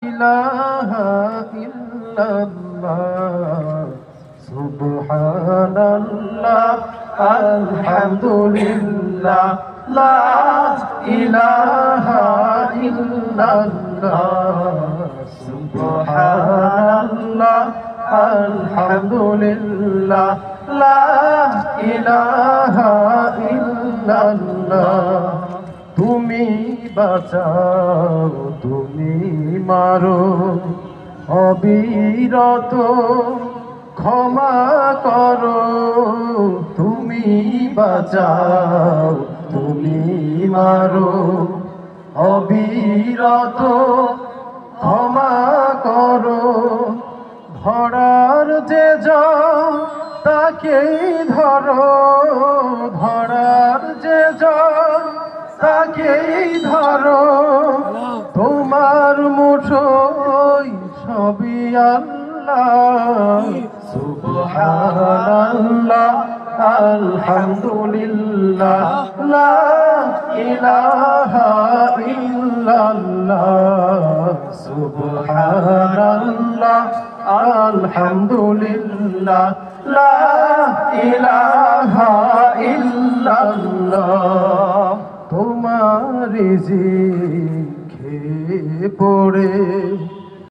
ইলাহা ইল্লাল্লাহ সুবহানাল্লাহ আলহামদুলিল্লাহ লা ইলাহা ইল্লাল্লাহ সুবহানাল্লাহ আলহামদুলিল্লাহ লা ইলাহা ইল্লাল্লাহ। তুমি বাঁচাও তুমি মারো অবিরত ক্ষমা করো। তুমি বাঁচাও তুমি মারো অবিরত ক্ষমা করো। ধরার যে জন তাকেই ধরো, ধরার যে জন তাকেই ধরো। তোমার মুঠোয় সবই আল্লাহ। সুবহানাল্লাহ আলহামদুলিল্লাহ লা ইলাহা ইল্লাল্লাহ সুবহানাল্লাহ আলহামদুলিল্লাহ লা ইলাহা ইল্লাল্লাহ। তোমার রিজিক খেয়ে পড়ে